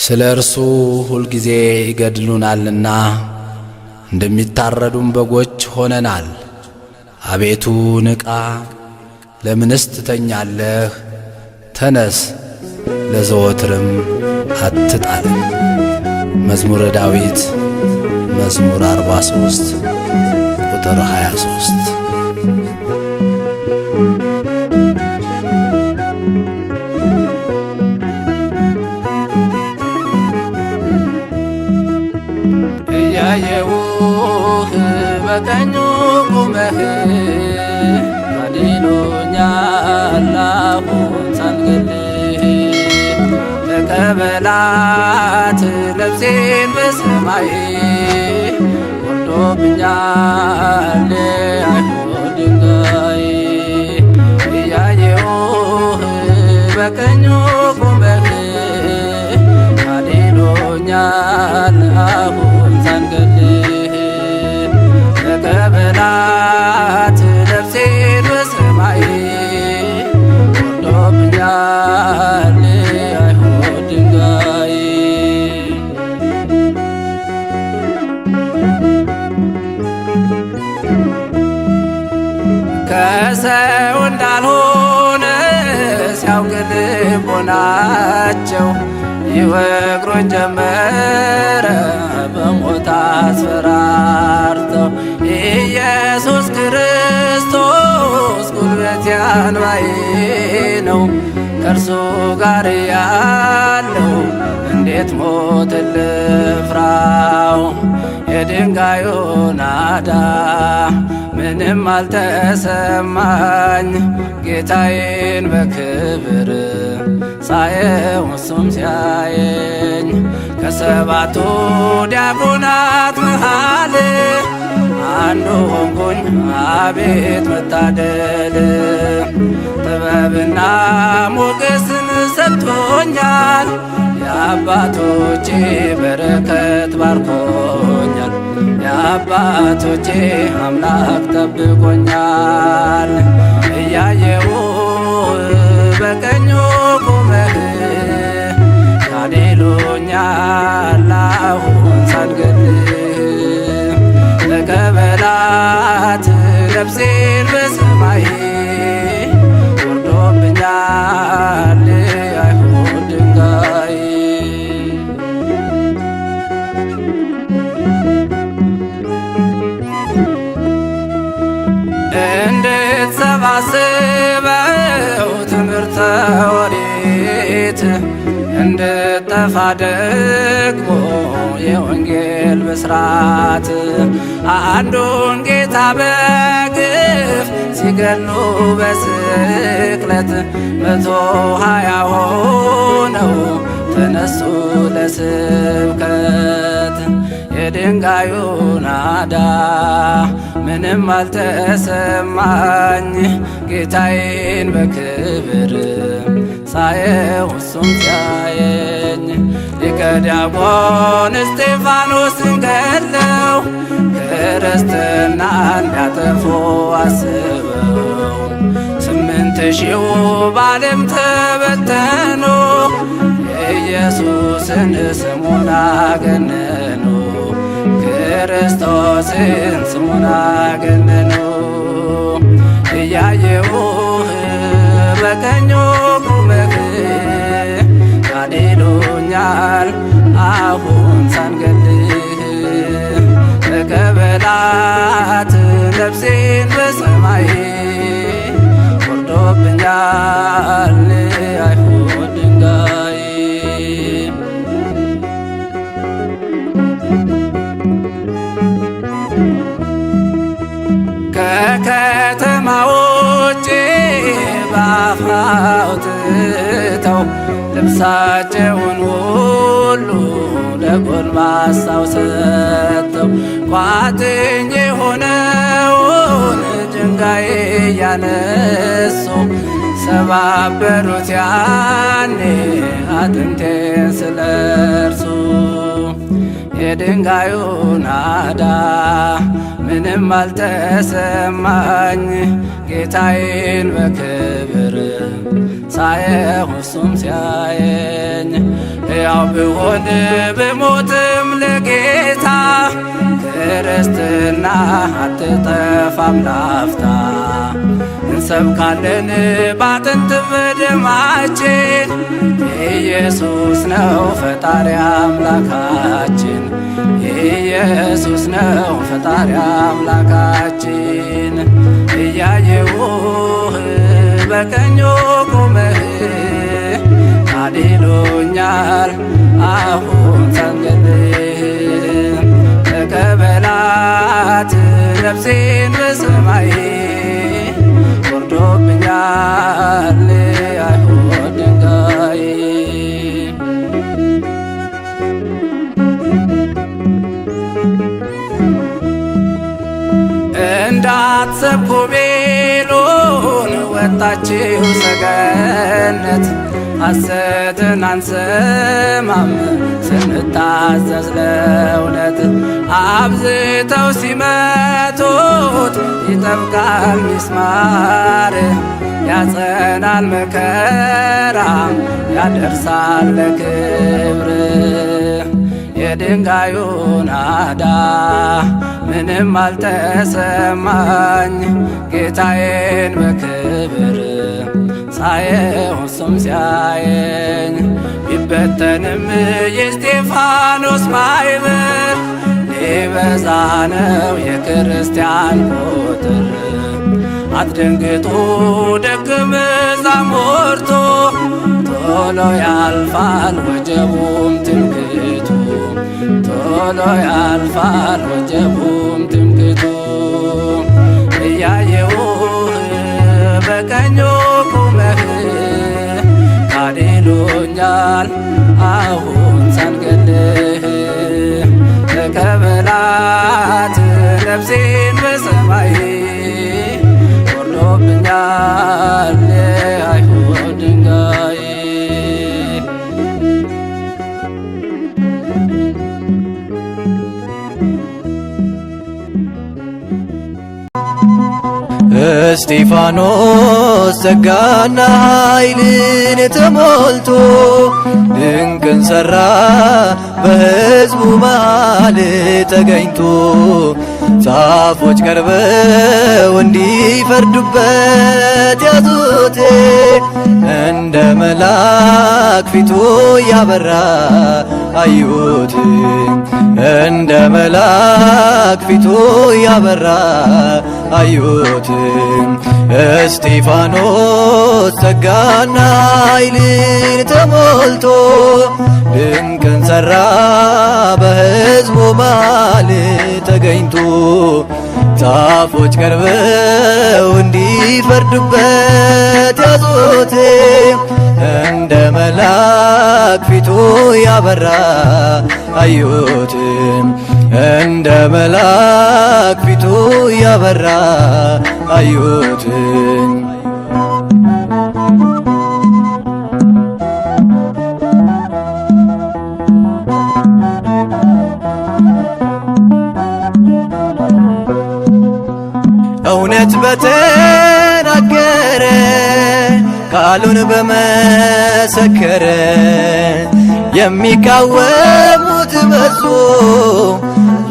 ስለ እርሱ ሁልጊዜ ይገድሉናልና እንደሚታረዱም በጎች ሆነናል። አቤቱ ንቃ፣ ለምንስ ትተኛለህ? ተነስ፣ ለዘወትርም አትጣለን። መዝሙረ ዳዊት መዝሙር 43 ቁጥር 23። እያየሁህ በቀኙ ቁመህ አድኖኛል አሁን ሳልገልህ። ተቀበላት ነፍሴን በሰማይ ወርዶብኛል አይሁድ ድንጋይ። እያየሁህ በቀኙ ቁመህ አድኖኛል አሁን ሳልገልህ። ተቀበላት ነፍሴን በሰማይ ወርዶብኛል አይሁድ ድንጋይ። ከሰው እንዳልሆነ ሲያውቅ ልቦናቸው ይወግሩኝ ጀመረ በሞት አስፈራርተው። ኢየሱስ ክርስቶስ ጉልበቴ አንባዬ ነው፣ ከእርሱ ጋር ያለው እንዴት ሞት ልፍራው። የድንጋዩ ናዳ ምንም አልተሰማኝ፣ ጌታዬን በክብር ሳየው እሱም ሲያየኝ። ከሰባቱ ዲያቆናት መሃል አንዱ ሆንኩኝ፣ አቤት መታደል። ጥበብና ሞገስን ሰጥቶኛል፣ የአባቶቼ በረከት ባርኮኛል። የአባቶቼ አምላክ ጠብቆኛል። እያየው በቀኙ ቆመህ ታድኖኛል አሁን ሳልገልህ። ተቀበላት ነፍሴን በሰማይ ወርዶብኛል አይሁድ ድንጋይ። እንድትሰባስበው ትምህርተ ኦሪት እንድጠፋ ደግሞ የወንጌል ብስራት። አንዱን ጌታ በግፍ ሲገሉ በስቅለት 120 ሆነው ተነሱ ለስብከት። የድንጋዩ ናዳ ምንም አልተሰማኝ፣ ጌታዬን በክብር ሳየው እሱም ሲያየኝ። ሊቀ ዲያቆን እስጢፋኖስን ገድለው ክርስትና እንዲያጠፉ አስበው 8000 በዓለም ተበተኑ፣ ኢየሱስን ስሙን አገነኑ። ክርስቶስን ስሙን አገነኑ። እያየሁህ በቀኙ ቁመህ ታድኖኛል አሁን ሳልገልህ። ተቀበላት ነፍሴን በሰማይ ወርዶብኛል አይሁድ ድንጋይ። ከከተማ ውጭ በአፍ አውጥተው ልብሳቸውን ሁሉ ለጎልማሳው ሰጥተው ቋጥኝ የሆነውን ድንጋይ እያነሱ ሰባበሩት ያኔ አጥንቴን ስለርሱ። የድንጋዩ ናዳ ምንም አልተሰማኝ፣ ጌታዬን በክብር ሳየው እሱም ሲያየኝ። ሕያው ብሆን ብሞትም ለጌታ ክርስትና አትጠፋም ላፍታ። እንሰብካለን ባጥንት በደማችን ኢየሱስ ነው ፈጣሪ አምላካችን። ኢየሱስ ነው ፈጣሪ አምላካችን። እያየውህ በቀኙ ቆመህ አድኖኛል አሁን ሳንገልህ። ተቀበላት ነፍሴን በሰማይ ወርዶብኛል አይሁድ ድንጋይ። እንዳትሰብኩ ቤሎን ወጣችሁ ሰገነት ሐሰትን አንሰማም ስንታዘዝ ለእውነት። አብዝተው ሲመቱት ይጠብቃል ሚስማር ያጸናል መከራ ያደርሳል ለክብር። የድንጋዩ ናዳ ምንም አልተሰማኝ ጌታዬን በክብር ሳየው እሱም ሲያየኝ። ቢበተንም የእስጢፋኖስ ማኅበር ሊበዛ ነው የክርስቲያን ቁጥር። አትደንግጡ ደቀ መዛሙርቱ ቶሎ ያልፋል ወጀቡም ትምክህቱ። ቶሎ ያልፋል ወጀቡም ትምክህቱ። እያየውህ በቀኙ ቁመህ አድኖኛል አሁን ሳንገልህ። ተቀበላት ነፍሴን በሰማይ ወርዶብኛል አይሁድ ድንጋይ። እስጢፋኖስ ጸጋና ኃይልን ተሞልቶ ድንቅን ሠራ በሕዝቡ መሃል ተገኝቶ። ጻፎች ቀርበው እንዲፈርዱበት ያዙት እንደ መልአክ ፊቱ ያበራ አዩት። እንደ መልአክ ፊቱ ያበራ አዩት። እስጢፋኖስ ጸጋና ኃይልን ተሞልቶ ድንቅን ሠራ በሕዝቡ መሃል ተገኝቶ። ጻፎች ቀርበው እንዲፈርዱበት ያዙት እንደ መልአክ ፊቱ ያበራ አዩት። እንደ መልአክ ፊቱ ያበራ አዩት። እውነት በተናገረ ቃሉን በመሰከረ የሚቃወሙት በዙ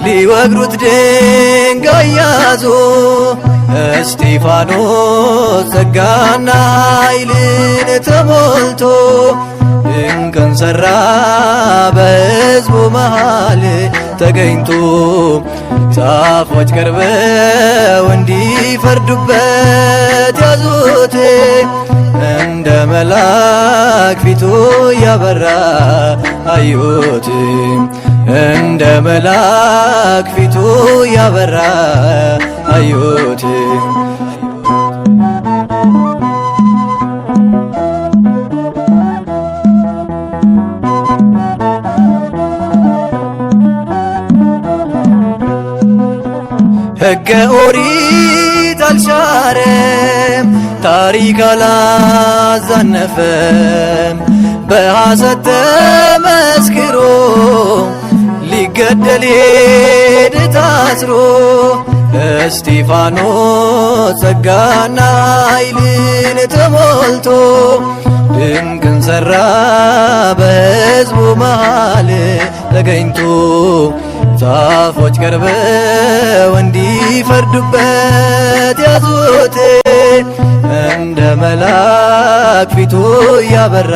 ሊወግሩት ድንጋይ ያዙ። እስጢፋኖስ ጸጋና ኃይልን ተሞልቶ ድንቅን ሠራ በሕዝቡ መሃል ተገኝቶ። ጻፎች ቀርበው እንዲፈርዱበት ያዙት እንደ መልአክ ፊቱ ያበራ አዩት። እንደ መልአክ ፊቱ ያበራ አዩት። ሕገ ኦሪት አልሻረም ታሪክ አላዛነፈም። በሐሰት ተመስክሮ ሊገደል ሄደ ታስሮ። እስጢፋኖስ ጸጋና ኃይልን ተሞልቶ ድንቅን ሠራ በሕዝቡ መሃል ተገኝቶ ዛፎች ቀርበው እንዲፈርዱበት ያዙት እንደ መልአክ ፊቱ ያበራ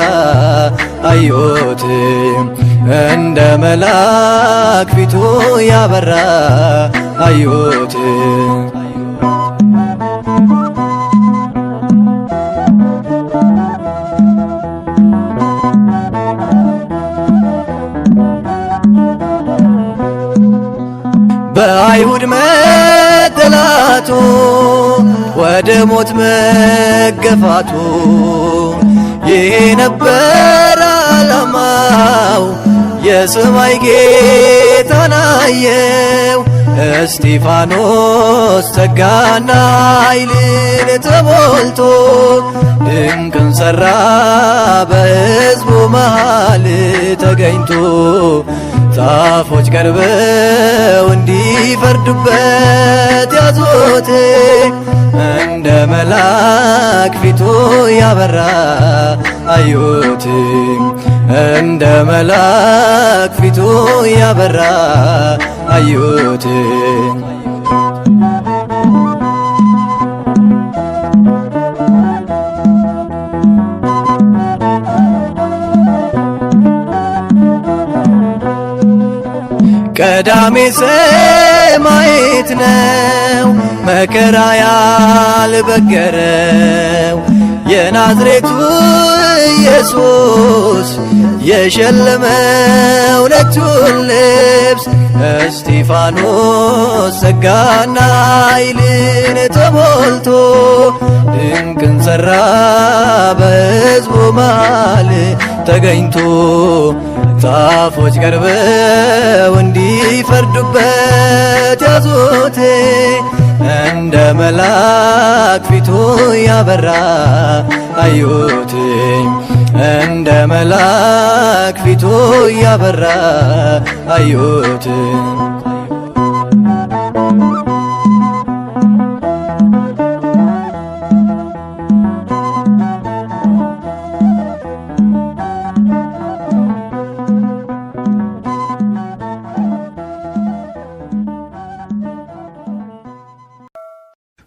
አዩት እንደ መልአክ ፊቱ ያበራ አዩት በአይሁድ መጠላቱ ወደ ሞት መገፋቱ ይሄ ነበር ዓላማው የሰማይ ጌታን አየው እስጢፋኖስ ጸጋና ኃይልን ተሞልቶ ድንቅን ሠራ በሕዝቡ መሃል ተገኝቶ ዛፎች ቀርበው እንዲፈርዱበት ያዙት እንደ መልአክ ፊቱ ያበራ አዩት እንደ መልአክ ፊቱ ያበራ አዩት ቀዳሜ ሰማዕት ነው መከራ ያልበገረው የናዝሬቱ ኢየሱስ የሸለመው ነጩን ልብስ እስጢፋኖስ ጸጋና ኃይልን ተሞልቶ ድንቅን ሠራ በሕዝቡ መሃል ተገኝቶ ዛፎች ቀርበው እንዲፈርዱበት ያዙት እንደ መልአክ ፊቱ ያበራ አዩት እንደ መልአክ ፊቱ ያበራ አዩት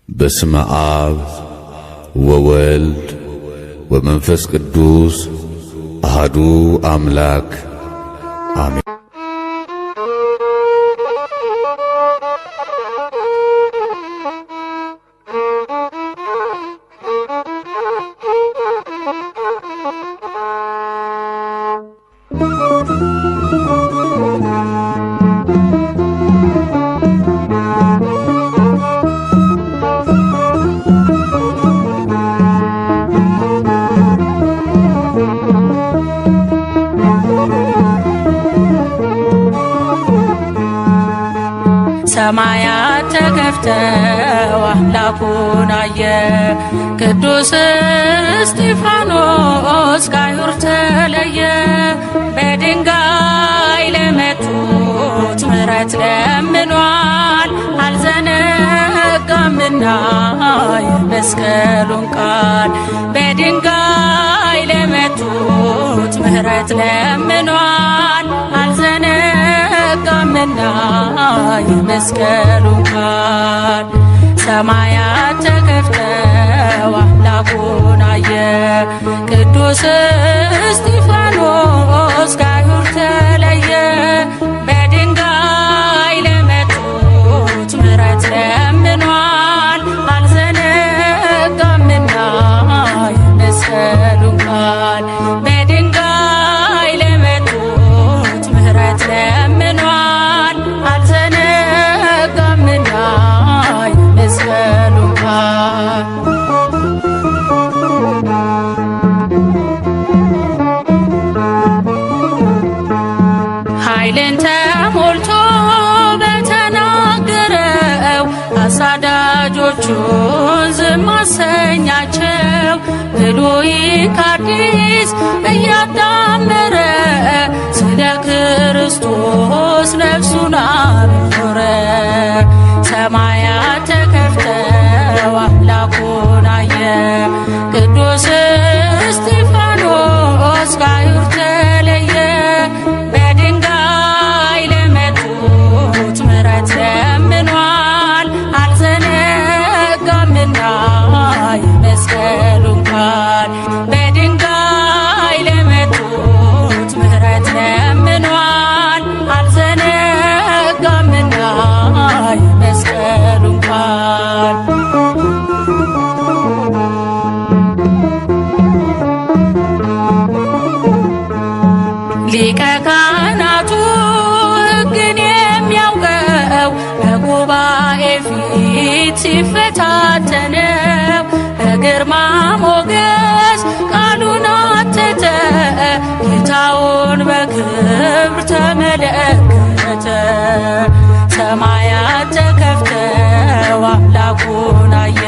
በስመ አብ ወወልድ ወመንፈስ ቅዱስ አሐዱ አምላክ አሜን። ሰማያት ተከፍተው አምላኩን አየ ቅዱስ እስጢፋኖስ ከአይሁድ ተለየ። በድንጋይ ለመቱት ምሕረት ለምኗል አልዘነጋምና የመስቀሉን ቃል። በድንጋይ ለመቱት ምሕረት ለምኗል አልዘነጋምና የመስቀሉን ቃል። ሰማያት ተከፍተው አምላኩን አየ ቅዱስ እስጢፋኖስ ከአይሁድ ተለየ። በድንጋይ ለመቱት ምሕረት ለምኗል አልዘነጋምና የመስቀሉን ቃል። በድንጋይ ለመቱት ምሕረት ለምኗል አልዘነጋምና የመስቀሉን ቃል። ኃይልን ተሞልቶ በተናገረው አሳዳጆቹን ዝም አሰኛቸው። ብሉይ ከአዲስ እያጣመረ ስለ ክርስቶስ ነፍሱን አኖረ። ሰማያት ተከፍተው አምላኩን አየ ቅዱስ እስጢፋኖስ ካህናቱ ሕግን የሚያውቀው በጉባኤ ፊት ሲፈታተነው በግርማ ሞገስ ቃሉን አተተ ጌታውን በክብር ተመለከተ። ሰማያት ተከፍተው አምላኩን አየ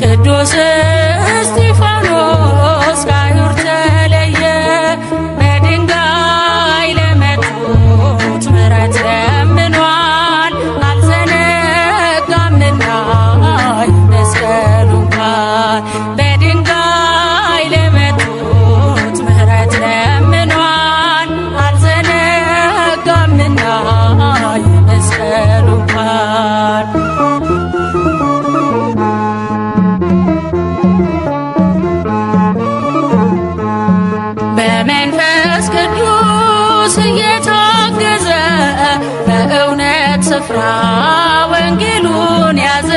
ቅዱስ እስጢፋኖስ ከአይሁድ ተለየ። በድንጋይ ለመቱት ምሕረት ለምኗል አልዘነጋምና የመስቀሉን ቃል። በድንጋይ ለመቱት ምሕረት ለምኗል አልዘነጋምና የመስቀሉን ቃል። በመንፈስ ቅዱስ እየታገዘ በእውነት ስፍራ ወንጌሉን ያዘ።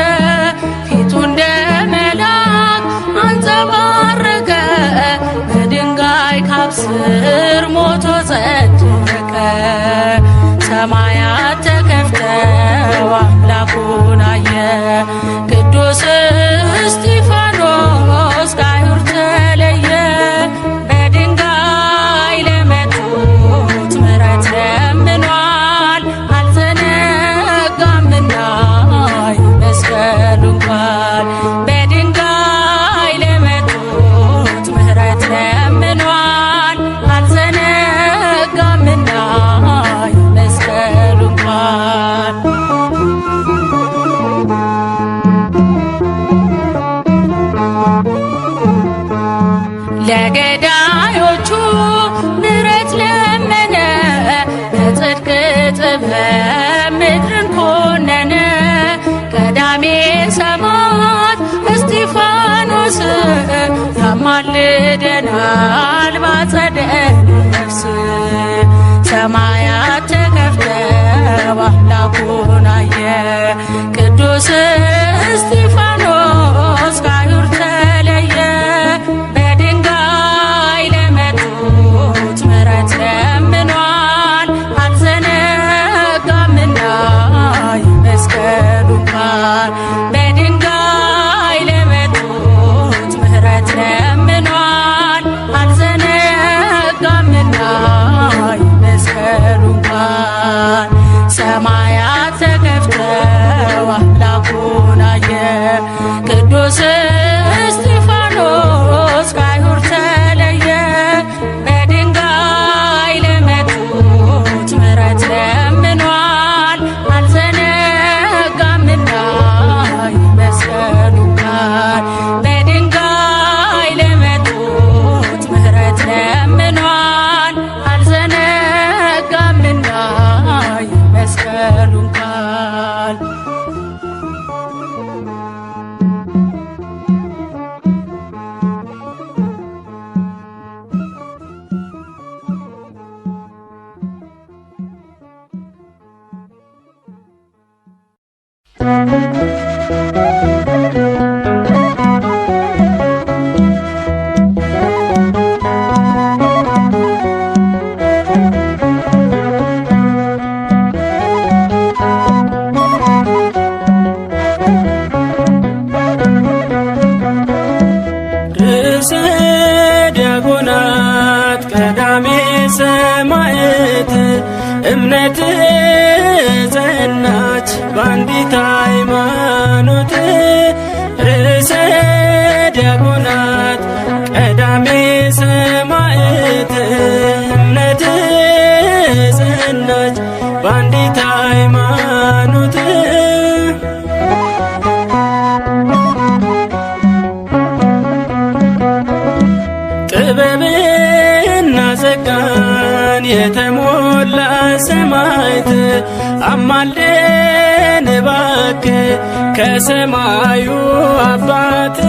ፊቱ እንደ መልአክ አንጸባረቀ በድንጋይ ካብ ስር ሞቶ ጸደቀ። ሰማያት ተከፍተው አምላኩን አየ ቅዱስ እስጢፋኖስ ከአይሁድ ተለየ። በድንጋይ ለመቱት ምሕረት ለምኗል አልዘነጋምና የመስቀሉን ቃል። በድንጋይ ለመቱት ምሕረት ለምኗል አልዘነጋምና የመስቀሉን ቃል። ለገዳዮቹ ምሕረት ለመነ በጽድቅ ጥበብ ምድርን ኮነነ። ቀዳሜ ሰማዕት እስጢፋኖስ ያማልደናል ባጸደ ነፍስ። ሰማያት ተከፍተው አምላኩን አየ ቅዱስ እስጢፋኖስ ከአይሁድ ተለየ። በድንጋይ ለመቱት ምሕረት ለምኗል አልዘነጋምና የመስቀሉን ቃል። በድንጋይ ለመቱት ምሕረት ለምኗል አልዘነጋምና የመስቀሉን ቃል። ሰማያት ተከፍተው አምላኩን አየ ቅዱስ እስጢፋኖስ ከአይሁድ ተለየ። በድንጋይ ለመቱት ምሕረት ለምኗል አልዘነጋምና የመስቀሉን ቃል። በድንጋይ ለመቱት ምሕረት ለምኗል አልዘነጋምና የመስቀሉን ቃል። ርዕሰ ዲያቆናት ቀዳሜ ሰማዕት እምነት ጸናች በአንዲት ሃይማኖት። ርዕሰ ዲያቆናት ቀዳሜ ሰማዕት እምነት ጸናች በአንዲት ሃይማኖት። ጥበብና ጸጋን የተሞላ ሰማዕት አማልደን እባክህ ከሰማዩ አባት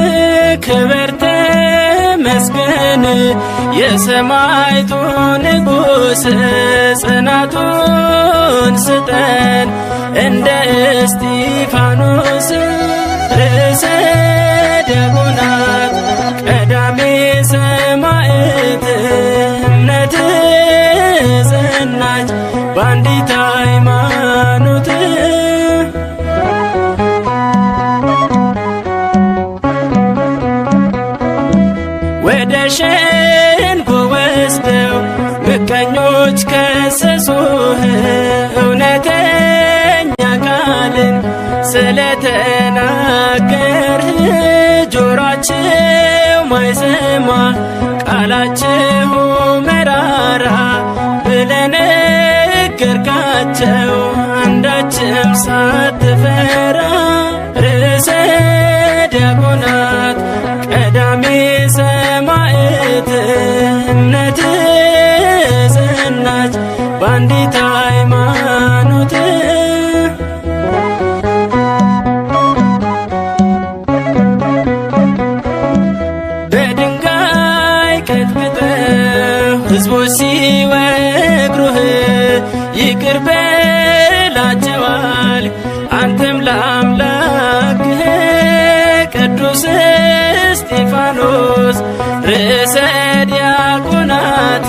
ክብር ተመስገን። የሰማዕቱ ንጉሥ ጽናቱን ስጠን እንደ እስጢፋኖስ። ርዕሰ ዲያቆናት ቀዳሜ ሰማዕት እምነት ሳትፈራ ርዕሰ ዲያቆናት ቀዳሜ ሰማዕት እምነት ጸናች በአንዲት ሃይማኖት በድንጋይ ቀጥቅጠው ሕዝቦች ሲወግሩህ ይቅር በላቸዋል አንተም ለአምላክህ ቅዱስ እስጢፋኖስ ርዕሰ ዲያቆናት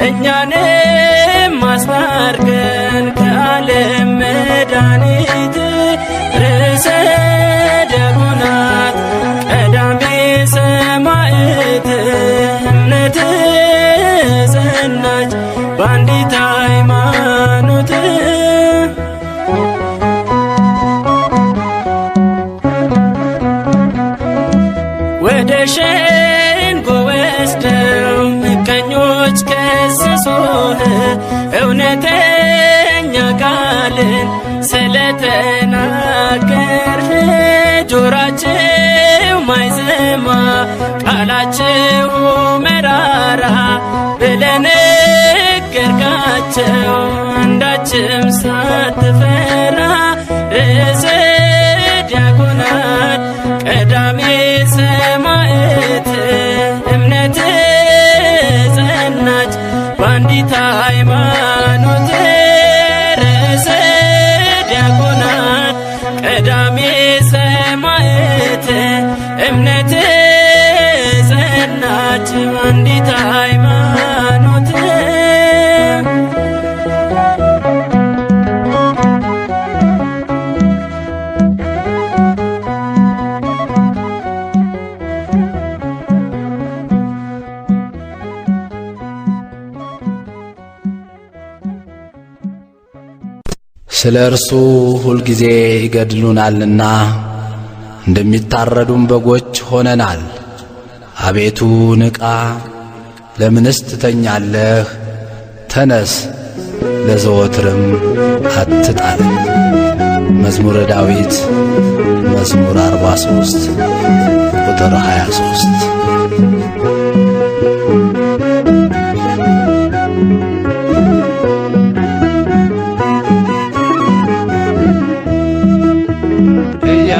እኛንም አስታርቀን ከዓለም መድኃኒት ርዕሰ ዲያቆናት ቀዳሜ ሰማዕት እምነት ጸናች በአንዲት ሃይማኖት ወደ ሸንጎ ወስደው ምቀኞች ከሰሱህ እውነተኛ ቃልን ስለተናገርህ ጆሯቸው ማይሰማ ቃላቸው መራራ ብለህ ነገርካቸው አንዳችም ሳትፈራ ርዕሰ ዲያቆናት ቀዳሜ ሰማዕት እምነት ጸናች በአንዲት ሃይማኖት ርዕሰ ዲያቆናት ቀዳሜ ሰማዕት እምነት ጸናች በአንዲት ሃይማኖት ስለ እርሱ ሁልጊዜ ይገድሉናልና እንደሚታረዱም በጎች ሆነናል። አቤቱ ንቃ፣ ለምንስ ትተኛለህ? ተነስ፣ ለዘወትርም አትጣለን። መዝሙረ ዳዊት መዝሙር 43 ቁጥር 23።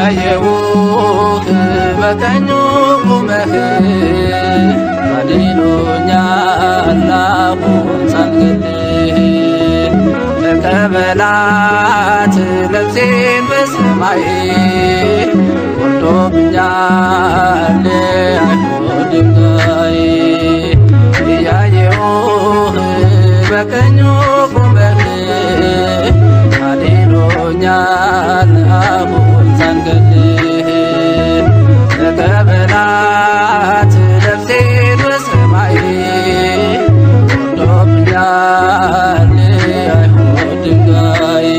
እያየሁህ በቀኙ ቁመህ አድኖኛል አሁን ሳልገልህ ተቀበላት ነፍሴን በሰማይ ወርዶብኛል አይሁድ ድንጋይ እያየሁህ በቀኙ ቁመህ አድኖኛል አሁን ሳልገልህ ተቀበላት ነፍሴን በሰማይ ወርዶብኛል አይሁድ ድንጋይ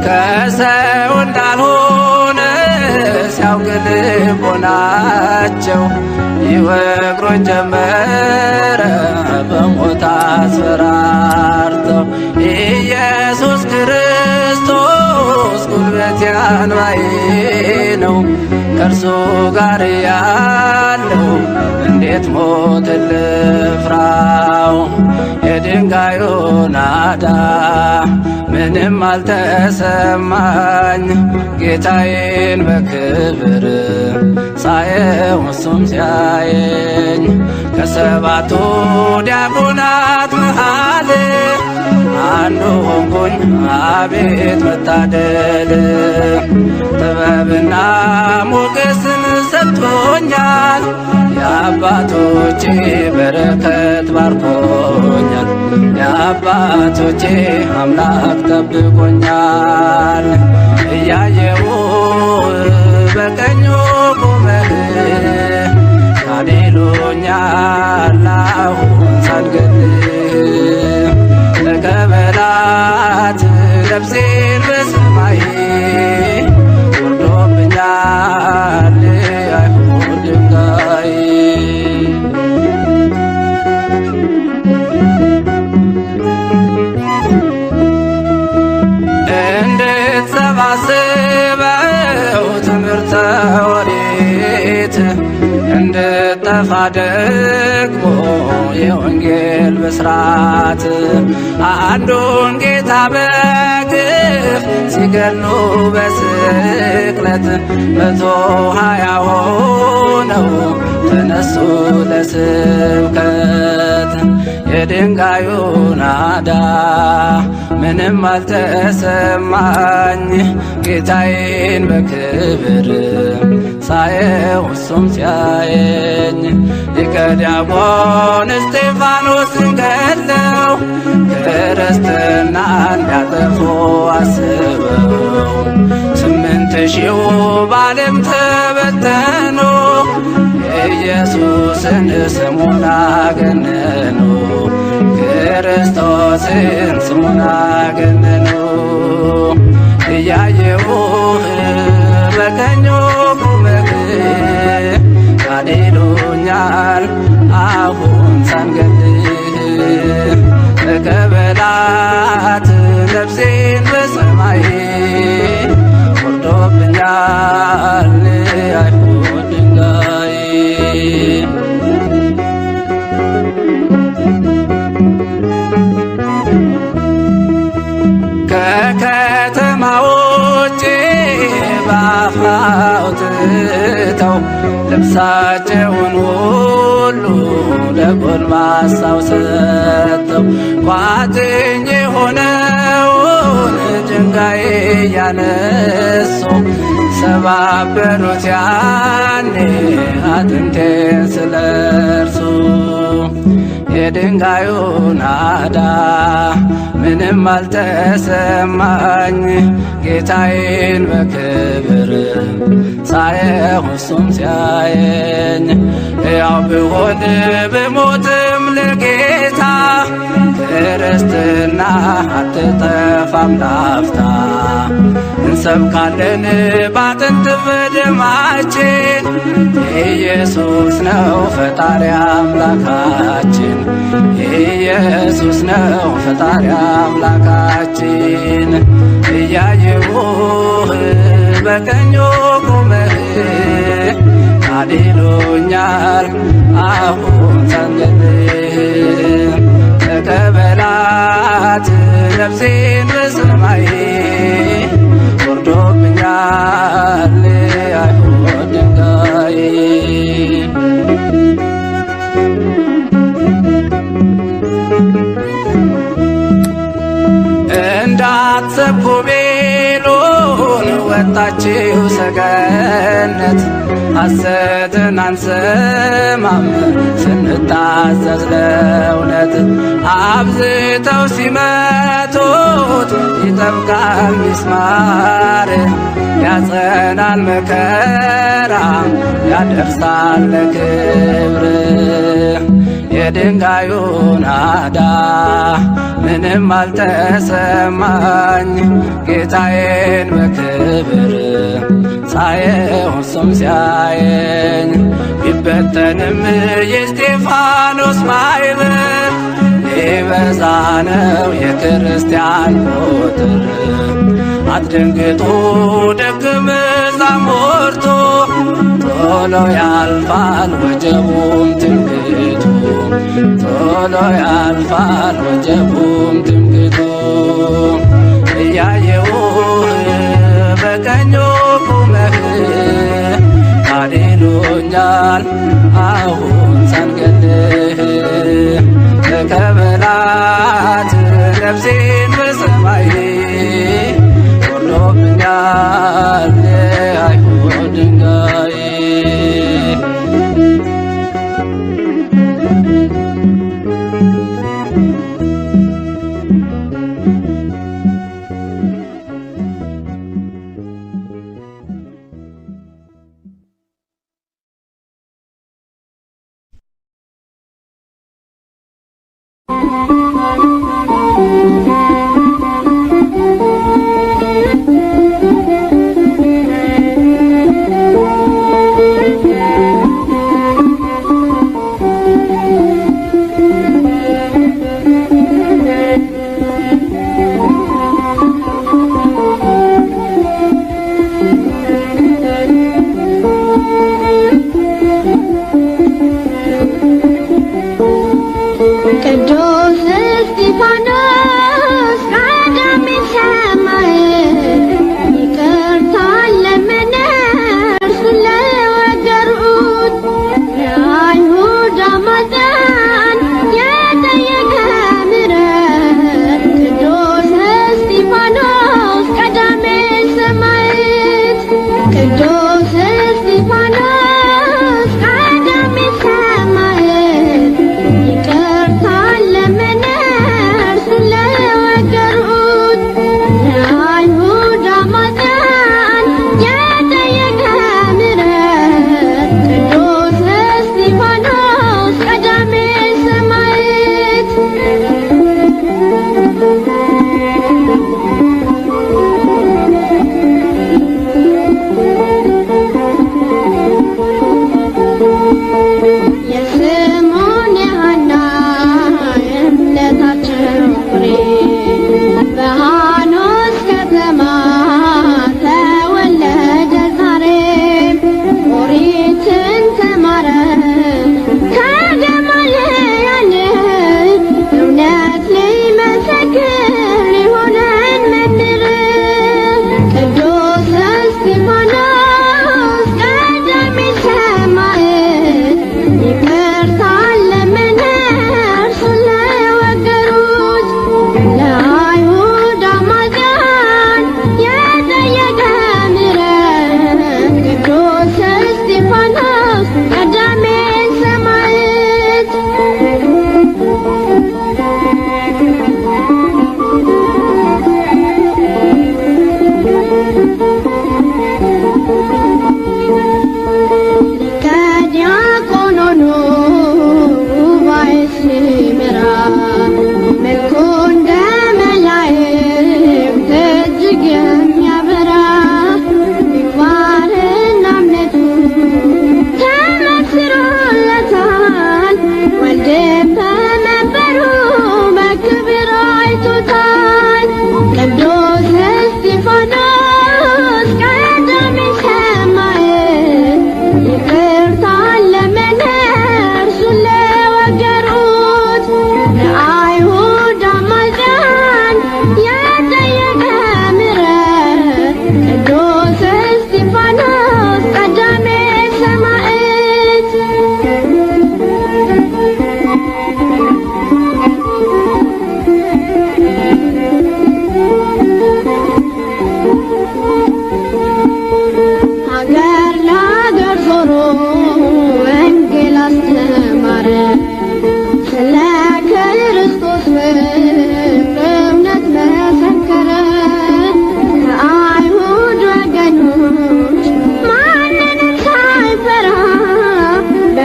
ከሰው እንዳልሆነ ሲያውቅ ልቦናቸው ይወግሮኝ ጀመረ በሞት አስፈራርተው ኢየሱስ ክርስቶስ ጉልበቴ አንባዬ ነው ከእርሱ ጋር ያለው እንዴት ሞት ልፍራው የድንጋዩ ናዳ ምንም አልተሰማኝ ጌታዬን በክብር ሳየው እሱም ሲያየኝ ከሰባቱ ዲያቆናት መሃል አንዱ ሆንኩኝ አቤት መታደል ጥበብና ሞገስን ሰጥቶኛል የአባቶቼ በረከት ባርኮኛል የአባቶቼ አምላክ ጠብቆኛል እያየው በቀኙ ቆመህ አድኖኛል አሁን ሳልገልህ ተቀበላት ነፍሴን በሰማይ ወርዶብኛል አይሁድ ድንጋይ እንድጠፋ ደግሞ የወንጌል ብስራት አንዱን ጌታ በግፍ ሲገሉ በስቅለት 120 ሆነው ተነሱ ለስብከት። የድንጋዩ ናዳ ምንም አልተሰማኝ ጌታዬን በክብር ሳየው እሱም ሲያየኝ። ሊቀ ዲያቆን እስጢፋኖስን ገድለው ክርስትና እንዲያጠፉ አስበው 8000 በዓለም ተበተኑ ኢየሱስን ስሙን አገነኑ ክርስቶስን ስሙን አገነኑ። እያየሁህ በቀኙ ቁመህ ካዲሉኛል አሁን ሳንገድህ ተቀበላት ነፍሴን በሰማይ ወርዶብኛል አይሁድ ድንጋይ። ከከተማ ውጭ በአፍ አውጥተው ልብሳቸውን ሁሉ ለጎልማሳው ሰጥተው ቋጥኝ የሆነውን ድንጋይ እያነሱ ሰባበሩት ያኔ አጥንቴን ስለርሱ። የድንጋዩ ናዳ ምንም አልተሰማኝ ጌታዬን በክብር ሳየው እሱም ሲያየኝ። ያው ብሆን ብሞትም ለጌታ ክርስትና አትጠፋም ላፍታ። እንሰብካለን ባጥንት በደማችን ኢየሱስ ነው ፈጣሪ አምላካችን ኢየሱስ ነው ፈጣሪ አምላካችን። እያየሁህ በቀኙ ቁመህ ካዲሉኛል አሁን ሳንገድህ ተቀበላት ነፍሴን በሰማይ ወርዶብኛል አይሁድ ድንጋይ። እንዳትሰብኩ ቤሎን ወጣችሁ ሰገነት ሐሰትን አንሰማም ስንታዘዝ ለእውነት። አብዝተው ሲመቱት ይጠብቃል ሚስማር ያጸናል መከራ ያደርሳል ለክብር። የድንጋዩ ናዳ ምንም አልተሰማኝ ጌታዬን በክብር ሳየው እሱም ሲያየኝ። ቢበተንም የእስጢፋኖስ ማዕበል ሊበዛ ነው የክርስቲያን ቁጥር። አትደንግጡ ደቀ መዛሙርቱ ቶሎ ያልፋል ወጀቡም ትምክህቱ ቶሎ ያልፋል ወጀቡም ትምክህቱ። እያየሁህ በቀኙ ቁመህ ካዲሉኛል አሁን ሳንገድህ ተቀበላት ነፍሴን በሰማይ ወርዶብኛል አይሁድ ድንጋይ።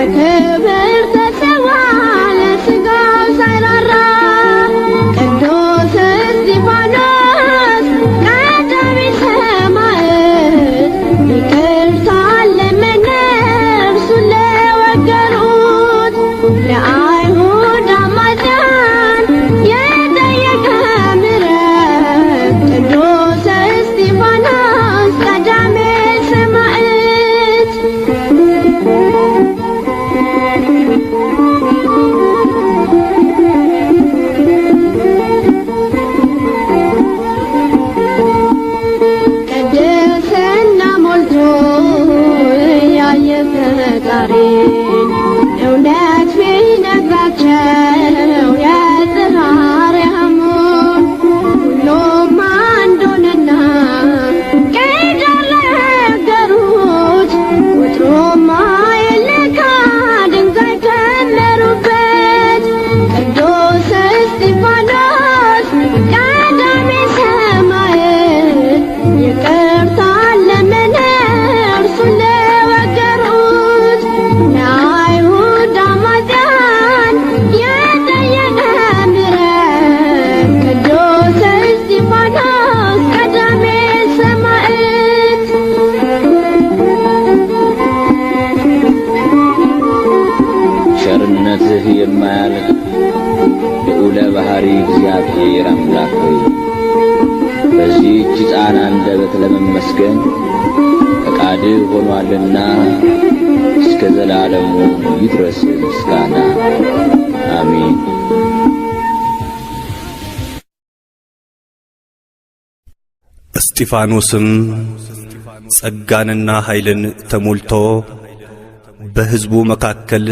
በክብር ተሰዋ ለሥጋው ሳይራራ ቅዱስ እስጢፋኖስ ቀዳሚ ሰማዕት ይቅርታን ለመነ እርሱን ለወገሩት ለአይሁድ አማጽያን የጠየቀ ምሕረት ቅዱስ እስጢፋኖስ ቀዳሚ ሰማዕት ቅድስና ሞልቶ ያየ ፈጣሪን እውነት ቢነግራቸው የጽራርያሙን ሁሉም አንድ ሆነና ቄዳር ነገሩት ቁጥሩማ የለካ ድንጋይ ከመሩበት ቅዱስ እስጢፋኖስ ቀዳሚ ሰማዕት ይቅርታን ለመነ እርሱን ለወገሩት ለአይሁድ አማጽያን የጠየቀ ምሕረት ቅዱስ እስጢፋኖስ ቀዳሚ ሰማዕት ቸርነትህ የማያልቅ ልዑለ ባሕሪ እግዚአብሔር አምላክ ሆይ በዚህች ሕፃን አንደበት ለመመስገን ፈቃድህ ሆኗልና እስከ ዘላለሙ ይድረስ ምስጋና አሜን። እስጢፋኖስም ጸጋንና ኃይልን ተሞልቶ በሕዝቡ መካከል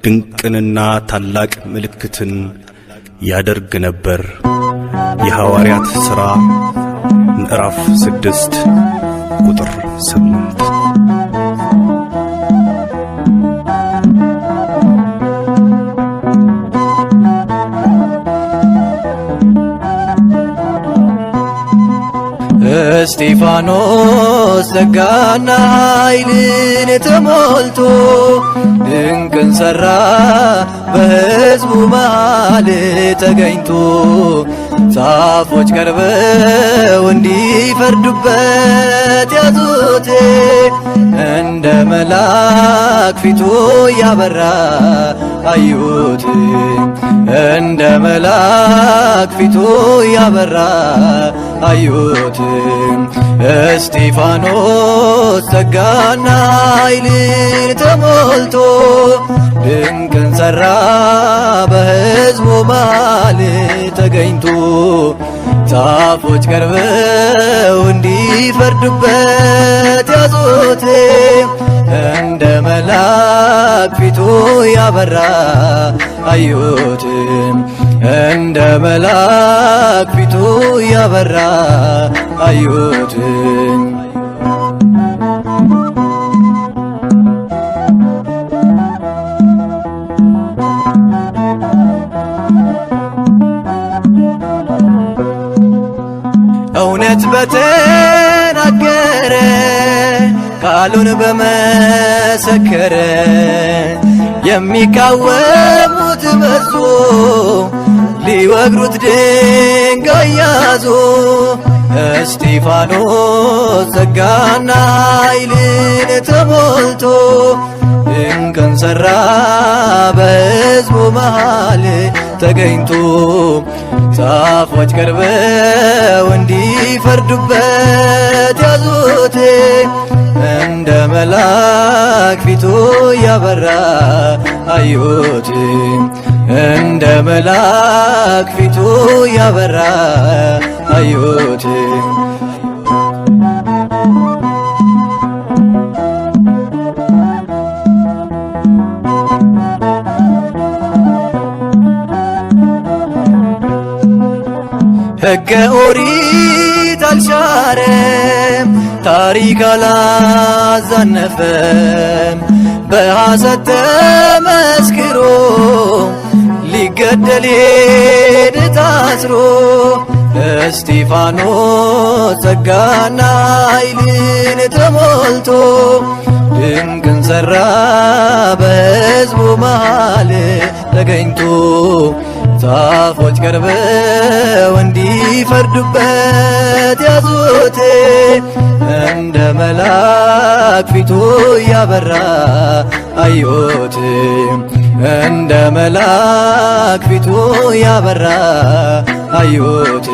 ድንቅንና ታላቅ ምልክትን ያደርግ ነበር። የሐዋርያት ሥራ ምዕራፍ 6 ቁጥር 8። እስጢፋኖስ ጸጋና ኃይልን ተሞልቶ ድንቅን ሠራ በሕዝቡ መሃል ተገኝቶ ጻፎች ቀርበው እንዲፈርዱበት ያዙት እንደ መልአክ ፊቱ ያበራ አዩት እንደ መልአክ ፊቱ ያበራ አዩት እስጢፋኖስ ጸጋና ኃይልን ተሞልቶ ድንቅን ሠራ በሕዝቡ መሃል ተገኝቶ ጻፎች ቀርበው እንዲፈርዱበት ያዙት እንደ መልአክ ፊቱ ያበራ አዩት እንደ መልአክ ፊቱ ያበራ አዩት። እውነት በተናገረ ቃሉን በመሰከረ የሚቃወሙት በዙ ሊወግሩት ድንጋይ ያዙ። እስጢፋኖስ ጸጋና ኃይልን ተሞልቶ ድንቅን ሠራ በሕዝቡ መሃል ተገኝቶ ጻፎች ቀርበው እንዲፈርዱበት ያዙት እንደ መልአክ ፊቱ ያበራ አዩት እንደ መልአክ ፊቱ ያበራ አዩት። ሕገ ኦሪት አልሻረም፣ ታሪክ አላዛነፈም። በሐሰት ተመስክሮ ሊገደል ሄደ ታስሮ እስጢፋኖስ ጸጋና ኃይልን ተሞልቶ ድንቅን ሠራ በሕዝቡ መሃል ተገኝቶ ዛፎች ቀርበው እንዲፈርዱበት ያዙት እንደ መልአክ ፊቱ ያበራ አዩት እንደ መልአክ ፊቱ ያበራ አዩት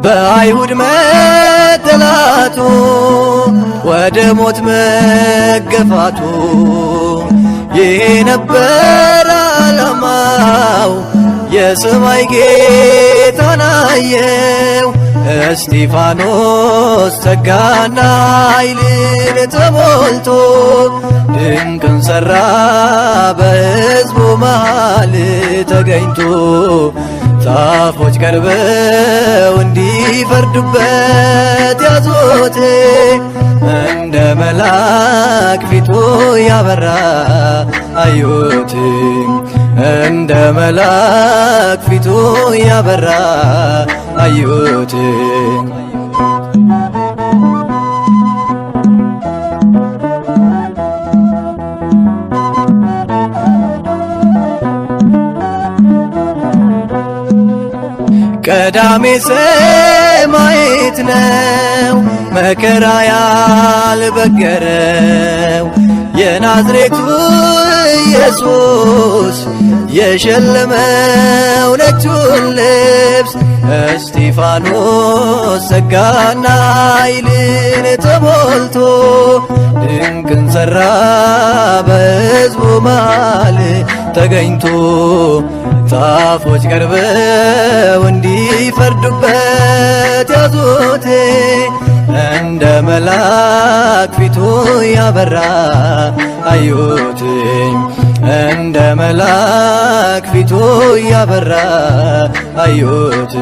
በአይሁድ መጠላቱ ወደ ሞት መገፋቱ ይሄ ነበር ዓላማው የሰማይ ጌታን አየው እስጢፋኖስ ጸጋና ኃይልን ተሞልቶ ድንቅን ሠራ በሕዝቡ መሃል ተገኝቶ ዛፎች ቀርበው እንዲፈርዱበት ያዙት እንደ መልአክ ፊቱ ያበራ አዩት እንደ መልአክ ፊቱ ያበራ አዩት ቀዳሜ ሰማዕት ነው መከራ ያልበገረው የናዝሬቱ ኢየሱስ የሸለመው ነጩን ልብስ እስጢፋኖስ ጸጋና ኃይልን ተሞልቶ ድንቅን ሠራ በሕዝቡ መሃል ተገኝቶ ዛፎች ቀርበው እንዲፈርዱበት ያዙት እንደ መልአክ ፊቱ ያበራ አዩት እንደ መልአክ ፊቱ ያበራ አዩት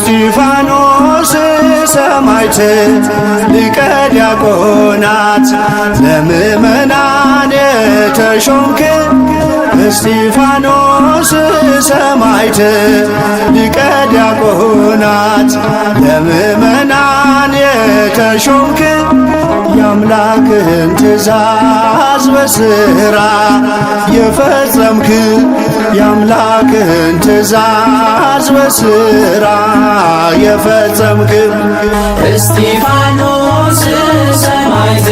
እስጢፋኖስ ሰማዕት ሊቀ ዲያቆናት ለምእመናን የተሾምክ እስጢፋኖስ ሰማዕት ሊቀ ዲያቆናት ለምእመናን የተሾምክ የአምላክህን ትእዛዝ በሥራ የፈጸምክ የአምላክህን ትእዛዝ በሥራ የፈጸምክ እስጢፋኖስ ሰማዕት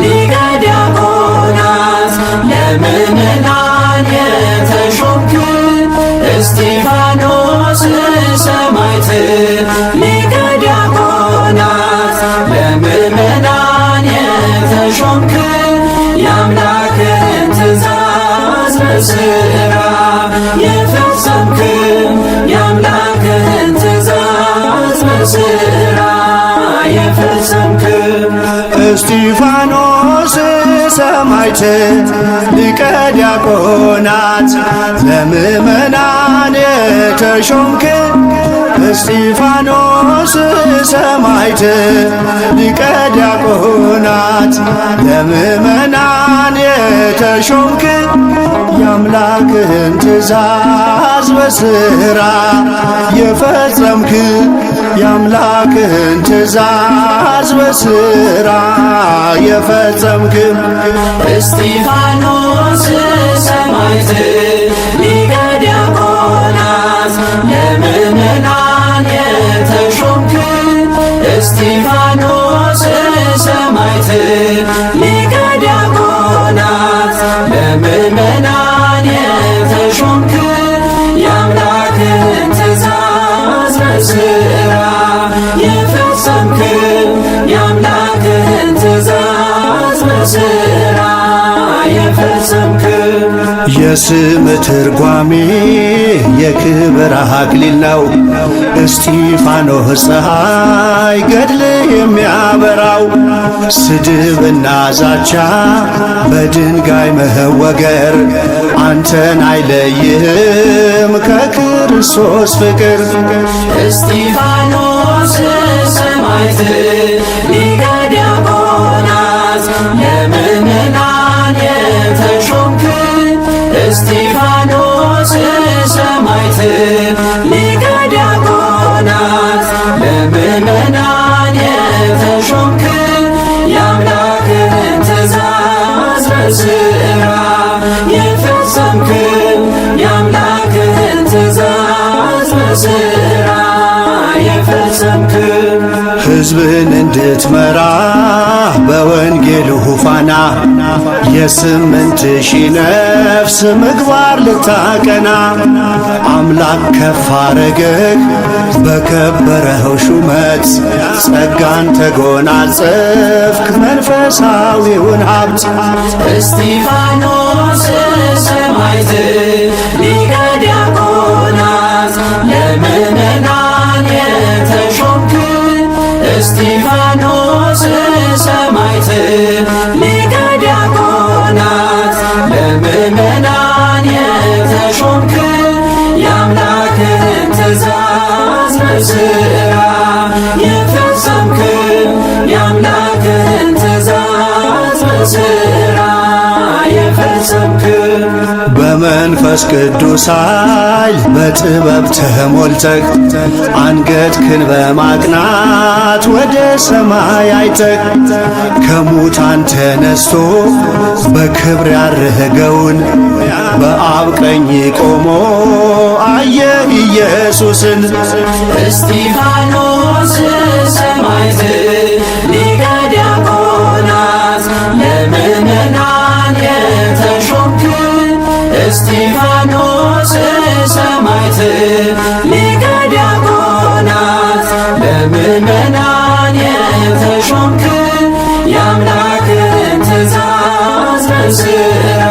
ሊቀ ዲያቆናት ለምእመናን የተሾምክ እስጢፋኖስ ሰማዕት ሊቀ ዲያቆናት ለምእመናን የተሾምክ የአምላክህን ትእዛዝ በሥራ የፈጸምክ የአምላክህን ትእዛዝ በሥራ የፈጸምክ እስጢፋኖስ ሰማዕት ሊቀ ዲያቆናት ለምእመናን የተሾምክ እስጢፋኖስ ሰማዕት ሊቀ ዲያቆናት ለምእመናን የተሾምክ የአምላክህን ትእዛዝ በሥራ የፈጸምክ የአምላክህን ትእዛዝ በሥራ የፈጸምክ እስጢፋኖስ ሰማዕት ሊቀ ዲያቆናት ለምእመናን የተሾምክ እስጢፋኖስ ሰማዕት ሊቀ ዲያቆናት ለምእመናን የተሾምክ የአምላክህን ትእዛዝ በሥራ የፈጸምክ የአምላክህን ትእዛዝ በሥራ የፈጸምክ የስም ትርጓሜ የክብር አክሊል ነው። እስጢፋኖስ ፀሐይ ገድል የሚያበራው ስድብና ዛቻ በድንጋይ መወገር አንተን አይለይህም ከክርስቶስ ፍቅር። እስጢፋኖስ ሰማዕት ሊቀ ዲያቆናት ለምእመናን የተሾምክ እስጢፋኖስ ሰማዕት ሊቀ ዲያቆናት ለምእመናን የተሾምክ የአምላክህን ትእዛዝ በሥራ የፈጸምክ የአምላክህን ትእዛዝ በሥራ የፈጸምክ ሕዝብን እንድትመራ በወንጌሉ ፋና የ8,000 ነፍስ ምግባር ልታቀና አምላክ ከፍ አረገህ በከበረው ሹመት ጸጋን ተጎናጸፍክ መንፈሳዊውን ሀብት። እስጢፋኖስ ሰማዕት ሊቀ ዲያቆናት ለምእመናን የተሾምክ እስጢፋኖስ ሰማዕት ሊቀ ዲያቆናት ለምእመናን የተሾምክ የአምላክህን ትእዛዝ በሥራ የፈጸምክ የአምላክህን ትእዛዝ በሥራ የፈጸምክ በመንፈስ ቅዱስ ኃይል በጥበብ ተሞልተህ አንገትህን በማቅናት ወደ ሰማይ አይተህ ከሙታን ተነስቶ በክብር ያረገውን በአብ ቀኝ ቆሞ አየህ ኢየሱስን። እስጢፋኖስ ሰማዕት ሊቀ ዲያቆናት ለምእመናን የተሾምክ እስጢፋኖስ ሰማዕት ሊቀ ዲያቆናት ለምእመናን የተሾምክ የአምላክህን ትእዛዝ በሥራ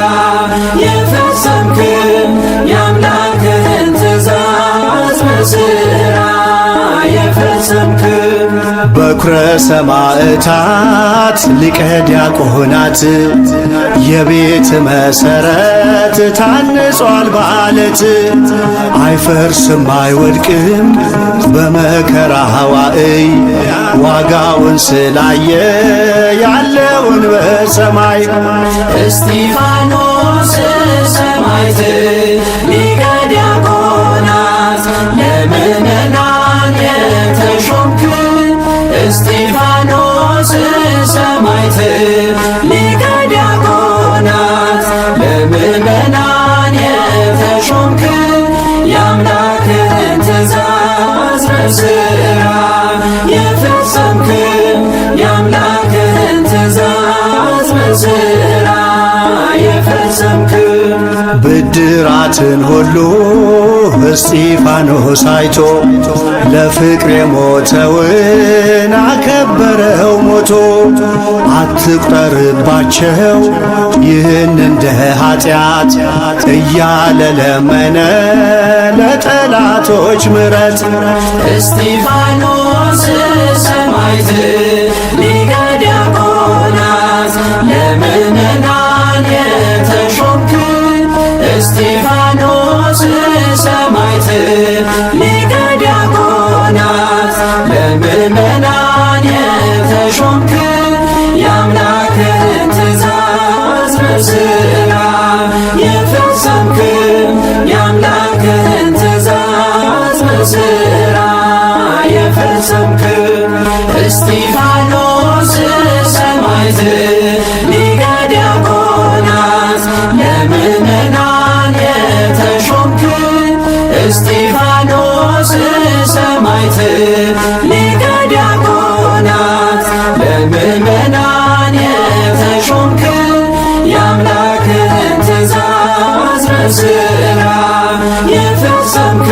የፈጸምክ የአምላክህን ትእዛዝ በሥራ የፈጸምክ በኵረ ሰማዕታት ሊቀ ዲያቆናት የቤት መሠረት ታንጿል በዓለት አይፈርስም አይወድቅም በመከራ ሐዋዕይ ዋጋውን ስላየ ያለውን በሰማይ። እስጢፋኖስ ሰማዕት ሊቀ ዲያቆናት ለምእመናን የተሾምክ እስጢፋኖስ ሰማዕት ሊቀ ዲያቆናት ለምእመናን የተሾምክ የአምላክህን ትእዛዝ በሥራ የፈጸምክ የአምላክህን ትእዛዝ በሥራ የፈጸምክ ብድራትን ሁሉ እስጢፋኖስ አይቶ ለፍቅር የሞተውን አከበረው ሞቶ። አትቁጠርባቸው ይህን እንደ ኃጢአት እያለ ለመነ ለጠላቶች ምሕረት። እስጢፋኖስ ሰማዕት ሊቀ ዲያቆናት ለምእመናን የተሾምክ እስጢፋኖስ ሰማዕት ሊቀ ዲያቆናት ለምእመናን የተሾምክ የአምላክህን ትእዛዝ በሥራ የፈጸምክ የአምላክህን ትእዛዝ በሥራ የፈጸምክ እስጢፋኖስ ሰማዕት ሊቀ ዲያቆናት ለምእመናን የተሾምክ እስጢፋኖስ ሰማዕት ሊቀ ዲያቆናት ለምእመናን የተሾምክ የአምላክህን ትእዛዝ በሥራ የፈጸምክ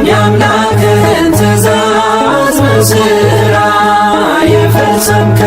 የአምላክህን ትእዛዝ በሥራ የፈጸምክ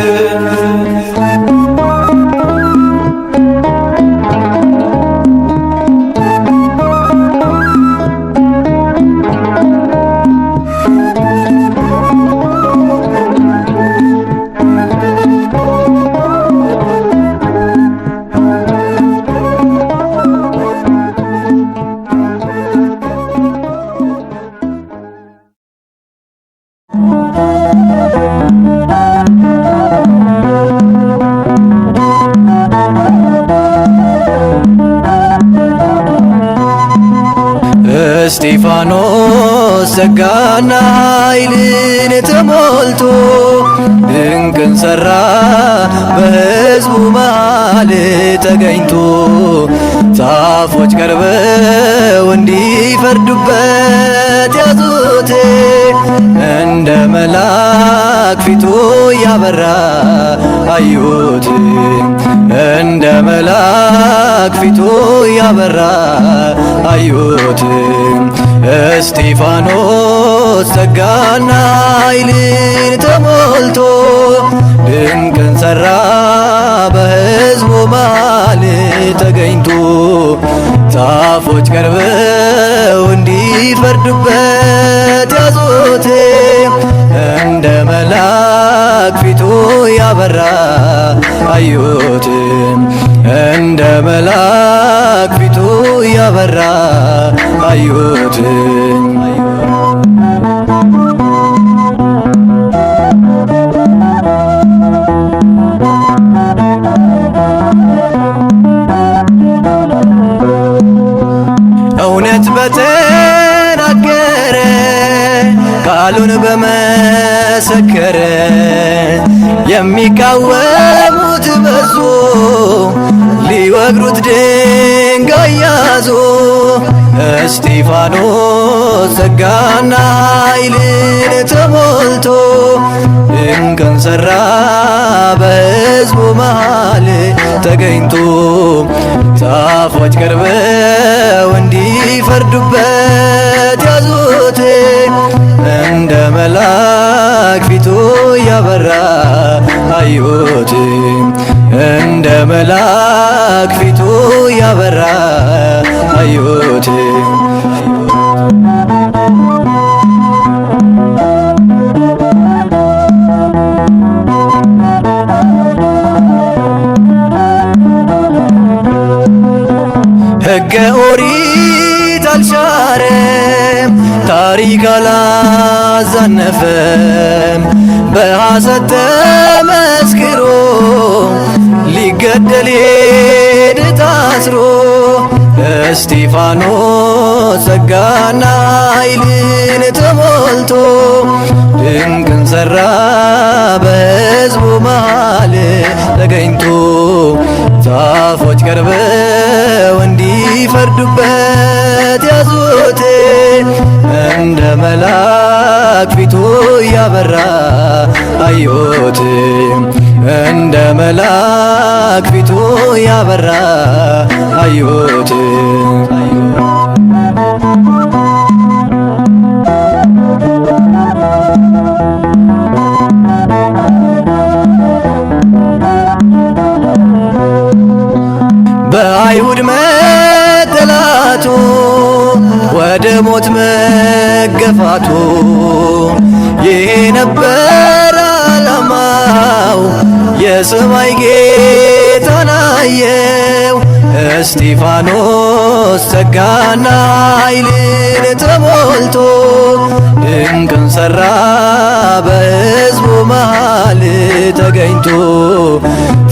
እስጢፋኖስ ጸጋና ኃይልን ተሞልቶ ድንቅን ሠራ በሕዝቡ መሃል ተገኝቶ ጻፎች ቀርበው እንዲፈርዱበት ያዙት እንደ መልአክ ፊቱ ያበራ አዩት እንደ መልአክ ፊቱ ያበራ አዩት እስጢፋኖስ ጸጋና ኃይልን ተሞልቶ ድንቅን ሠራ በሕዝቡ መሃል ተገኝቶ ጻፎች ቀርበው እንዲፈርዱበት ያዙት እንደ መልአክ ፊቱ ያበራ አዩት እንደ መልአክ ፊቱ ያበራ አዩት እውነት በተናገረ ቃሉን በመሰከረ የሚቃወሙት በዙ ሊወግሩት ድንጋይ ያዙ እስጢፋኖስ ጸጋና ኃይልን ተሞልቶ ድንቅን ሠራ በሕዝቡ መሃል ተገኝቶ ጻፎች ቀርበው እንዲፈርዱበት ያዙት እንደ መልአክ ፊቱ ያበራ አዩት እንደ መልአክ ፊቱ ያበራ አዩት ሕገ ኦሪት አልሻረም ታሪክ አላዛነፈም በሐሰት ተመስክሮ ሊገደል ሄደ ታስሮ እስጢፋኖስ ጸጋና ኃይልን ተሞልቶ ድንቅን ሠራ በሕዝቡ መሃል ተገኝቶ ጻፎች ቀርበው እንዲፈርዱበት ያዙት እንደ መልአክ ፊቱ ያበራ አዩት እንደ መልአክ ፊቱ ያበራ አዩት በአይሁድ መጠላቱ ወደ ሞት መገፋቱ ይሄ ነበር ዓላማው የሰማይ ጌታን አየው እስጢፋኖስ ጸጋና ኃይልን ተሞልቶ ድንቅን ሠራ በሕዝቡ መሃል ተገኝቶ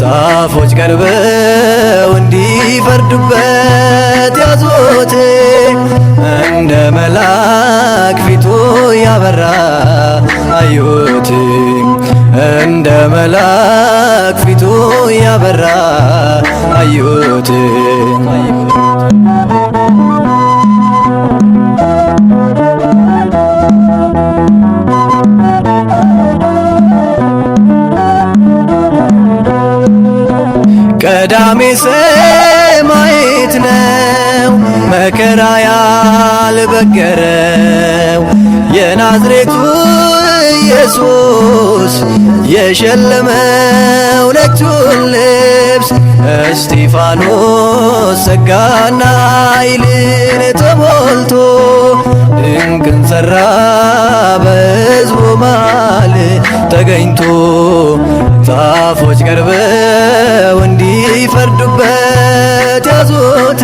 ጻፎች ቀርበው እንዲፈርዱበት ያዙት እንደ መልአክ ፊቱ ያበራ አዩት እንደ መልአክ ፊቱ ያበራ አዩት ቀዳሜ ሰማዕት ነው መከራ ያልበገረው የናዝሬቱ ኢየሱስ የሸለመው ነጩን ልብስ እስጢፋኖስ ጸጋና ኃይልን ተሞልቶ ድንቅን ሠራ በሕዝቡ መሃል ተገኝቶ ጻፎች ቀርበው እንዲፈርዱበት ያዙት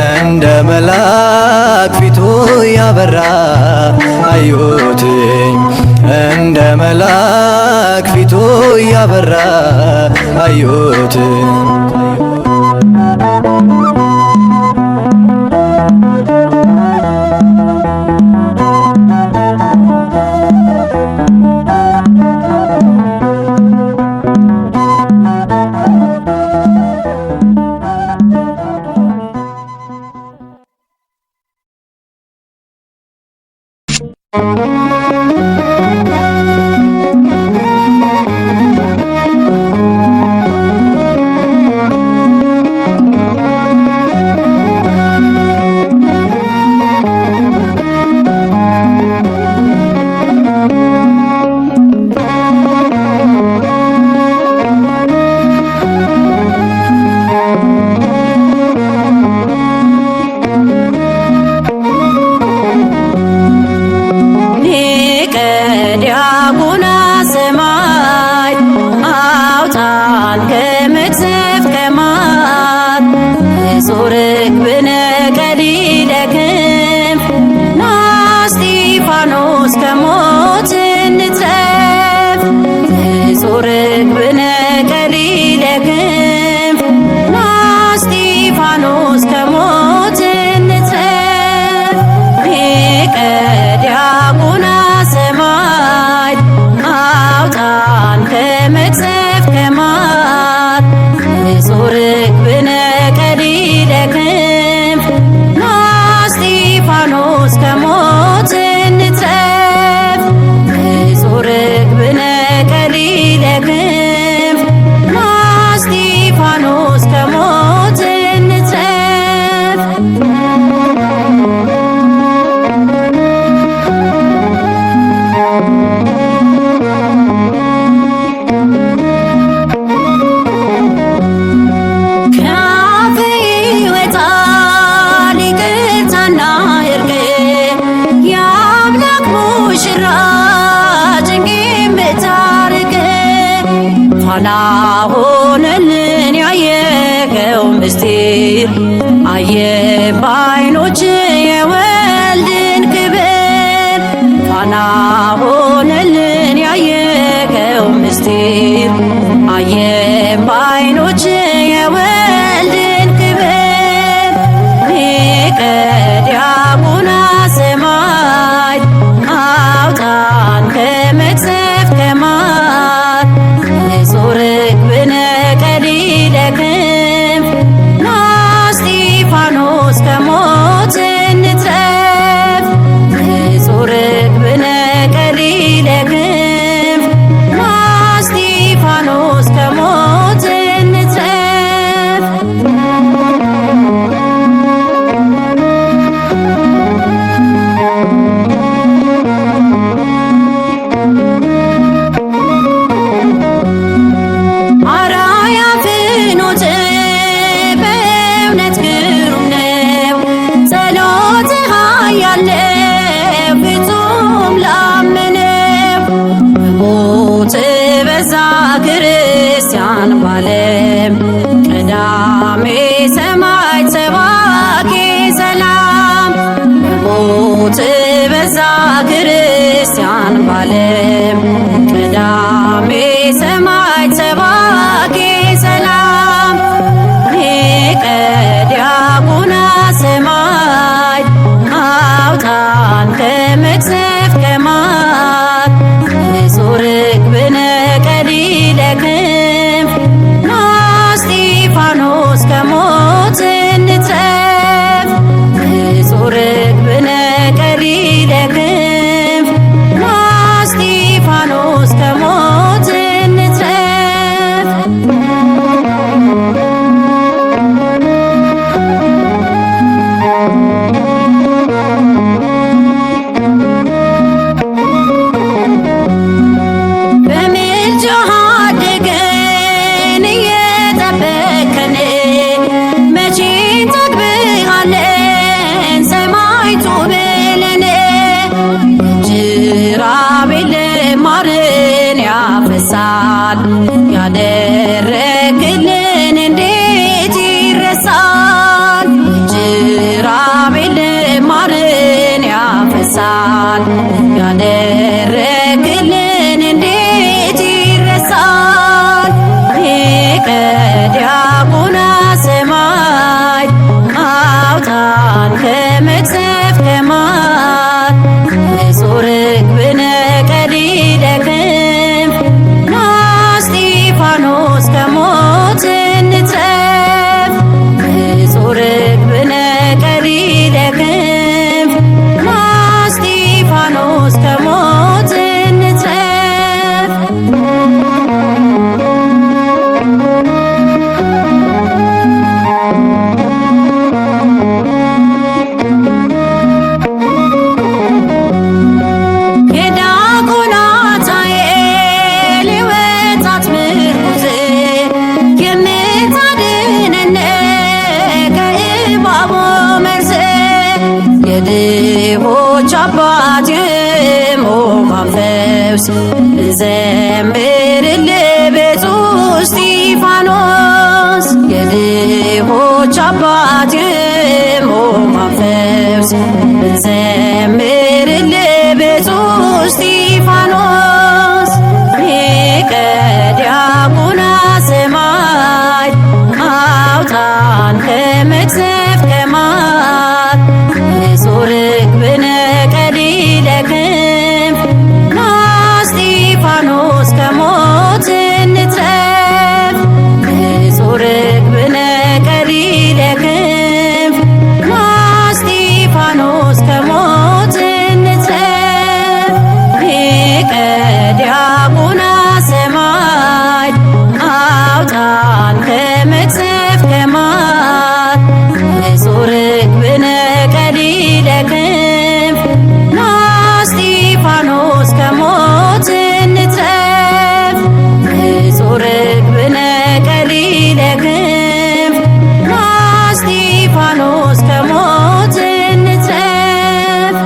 እንደ መልአክ ፊቱ ያበራ አዩት እንደ መልአክ ፊቱ ያበራ አዩት አውጣን ከመቅሰፍት ከማት ንጹሕ ርግብነ ቀሊለ ክንፍ ና እስጢፋኖስ ከሞት እንትረፍ ንጹሕ ርግብነ ቀሊለ ክንፍ ና እስጢፋኖስ ከሞት እንትረፍ ሊቀ ዲያቆናት ሰማዕት አውጣን ከመቅሰፍት ከማት ንጹሕ ርግብነ ቀሊለ ክንፍ ና እስጢፋኖስ ከሞት እንትረፍ ንጹሕ ርግብነ ቀሊለ ክንፍ ና እስጢፋኖስ ከሞት እንትረፍ ከአፌ ይወጣል ይቅርታና እርቅ የአምላክ ሙሽራ ጭንቄን ብታርቅ ፋና ሆነልን ያየኸው ምስጢር አየን በዓይኖች የወልድን ክብር ፋና ሆነልን ያየኸው ምስጢር አየን በዓይኖች የወልድን ክብር ሊቀ ዲያቆናት ሰማዕት አውጣን ከመቅሰፍት ከማት ንጹሕ ርግብነ ቀሊለ ክንፍ ና እስጢፋኖስ ከሞት እንትረፍ ንጹሕ ርግብነ ቀሊለ ክንፍ ና እስጢፋኖስ ከሞት እንትረፍ አራያ ፍኖት በእውነት ግሩም ነው ጸሎትህ ኃያል ነው ፍጹም ላመነው በሞት በዛ ክርስቲያን ባለም ቀዳሜ ሰማዕት ሰባኬ ሰላም በሞት በዛ ክርስቲያን ባለም ቀዳሜ ሰማዕት ሰባኬ ሰላም ሊቀ ዲያቆናት ሰማዕት አውጣን ከመቅሰፍት ከማት ንጹሕ ርግብነ ቀሊለ ክንፍ ና እስጢፋኖስ ከሞት እንትረፍ ንጹሕ ርግብነ ቀሊለ ክንፍ ና እስጢፋኖስ ከሞት እንትረፍ በምልጃህ አድገን እየጠበቅከን መቼ እንጠግብሃለን ሰማዕቱ ብለን ጅራቤል ማርን ያፈሳል ያደረግልን እንዴት ይረሳል ጅራቤል ማርን ያፈሳል ያደረግልን እንዴት ይረሳል ሊቀ ዲያቆናት ሰማዕት አውጣን ከመቅሰፍት ከማት ንጹሕ ርግብነ ቀሊለ ክንፍ ና እስጢፋኖስ ከሞት እንትረፍ ንጹሕ ርግብነ ቀሊለ ክንፍ ና እስጢፋኖስ ከሞት እንትረፍ የዲያቆናት ኃይል የወጣት ምርኩዝ የምታድነን ከእባቡ መርዝ የድሆች አባት የሞዓብ ፈውስ እንዘምርልህ ቤቱ እስጢፋኖስ እስጢፋኖስ የድሆች አባት የሕሙማን ፈውስ ብንዘምርልህ ብፁዕ እስጢፋኖስ ሊቀ ዲያቆናት ሰማዕት አውጣን ከመቅሰፍት ከመዓት ንጹሕ ርግብነ ቀሊለ ክንፍ ና እስጢፋኖስ ከሞት እንትረፍ ንጹሕ ርግብነ ቀሊለ ክንፍ ና እስጢፋኖስ ከሞት እንትረፍ ሊቀ ዲያቆናት ሰማዕት አውጣን ከመቅሰፍት ከመዓት ንጹሕ ርግብነ ቀሊለ ክንፍ ና እስጢፋኖስ ከሞት እንትረፍ ንጹሕ ርግብነ ቀሊለ ክንፍ ና እስጢፋኖስ ከሞት እንትረፍ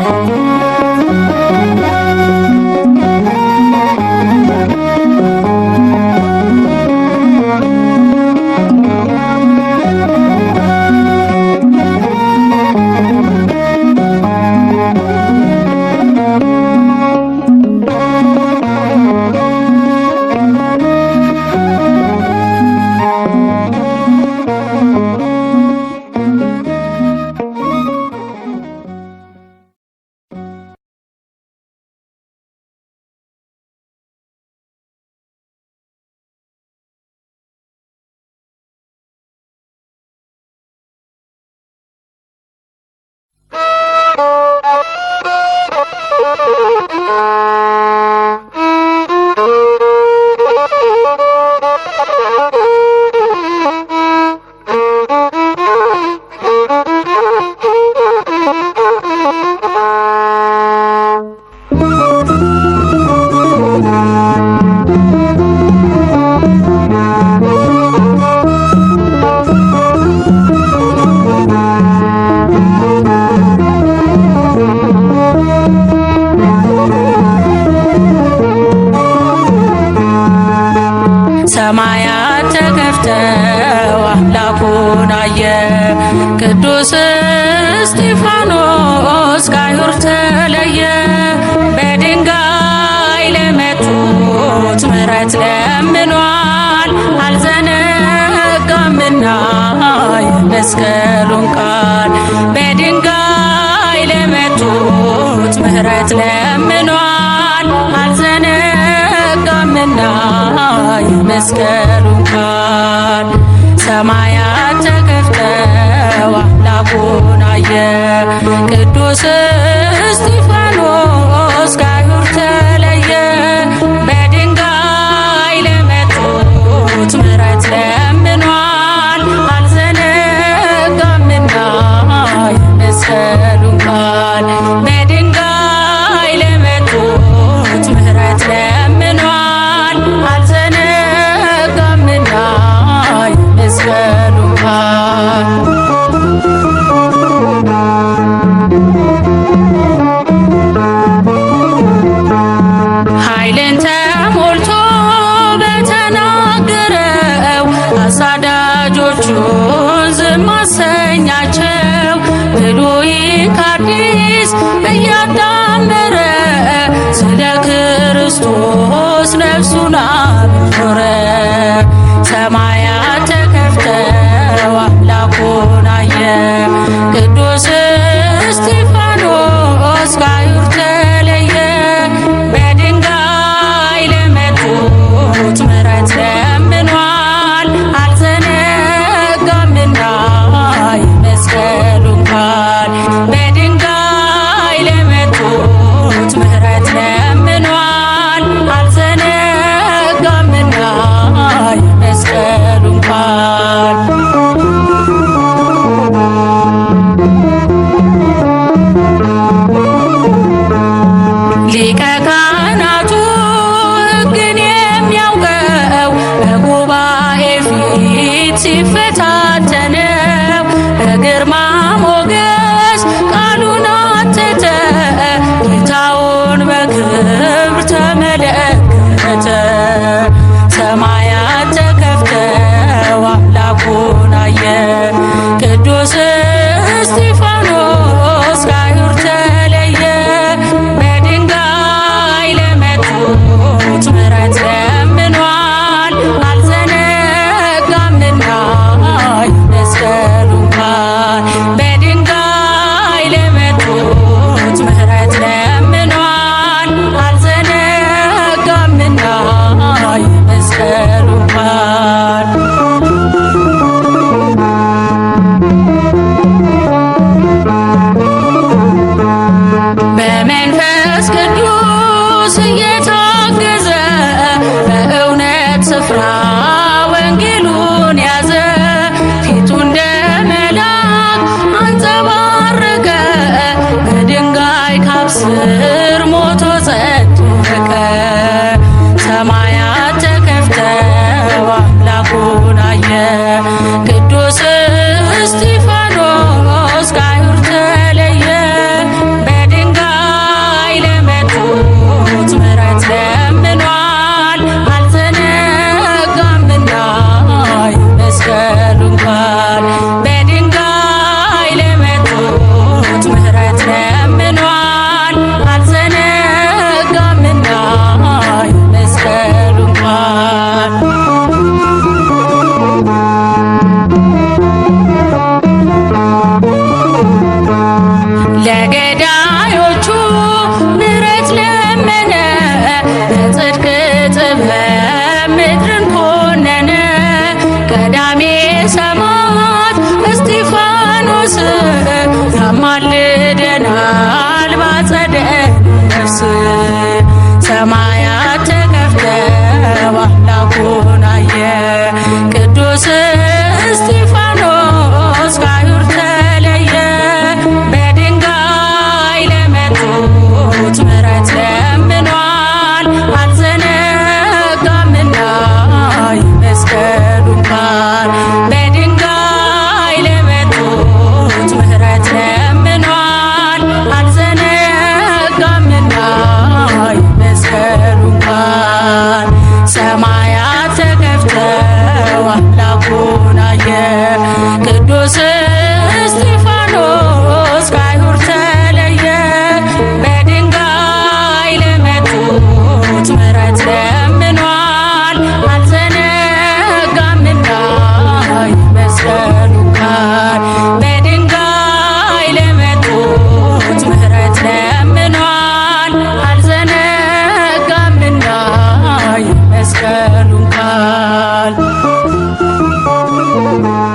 ሰማያት ተከፍተው አምላኩን አየ ቅዱስ እስጢፋኖስ ከአይሁድ ተለየ። በድንጋይ ለመቱት ምሕረት ለምኗል አልዘነጋምና የመስቀሉን ቃል። በድንጋይ ለመቱት ምሕረት ለምኗል አልዘነጋምና የመስቀሉን ቃል። ሰማያት ተከፍተው አምላኩን አየ ቅዱስ እስጢፋኖስ ከአይሁድ ተለየ። በድንጋይ ለመቱት ምሕረት ለምኗል አልዘነጋምና የመስቀሉን ቃል። በድንጋይ ለመቱት ምሕረት ለምኗል አልዘነጋምና የመስቀሉን ቃል። ኃይልን ተሞልቶ በተናገረው አሳዳጆቹን ዝም አሰኛቸው። ብሉይን ከአዲስ እያዳመረ ስለ ክርስቶስ ነፍሱን አብሮረ። ሰማያት ተከፍተው አምላኩን አየ ቅዱስ እስጢፋኖስ ከአይሁድ ተለየ። በድንጋይ ለመቱት ምሕረት ለምኗል አልዘነጋምና የመስቀሉን ቃል። በድንጋይ ለመቱት ምሕረት ለምኗል አልዘነጋምና የመስቀሉን ቃል። ሊቀ ካህናቱ ሕግን የሚያውቀው በጉባኤ ፊት ሲፈታተነው በግርማ ሞገስ ቃሉን አተተ። ጌታውን በክብር ተመለከተ። ሰማያት ተከፍተው Thank you.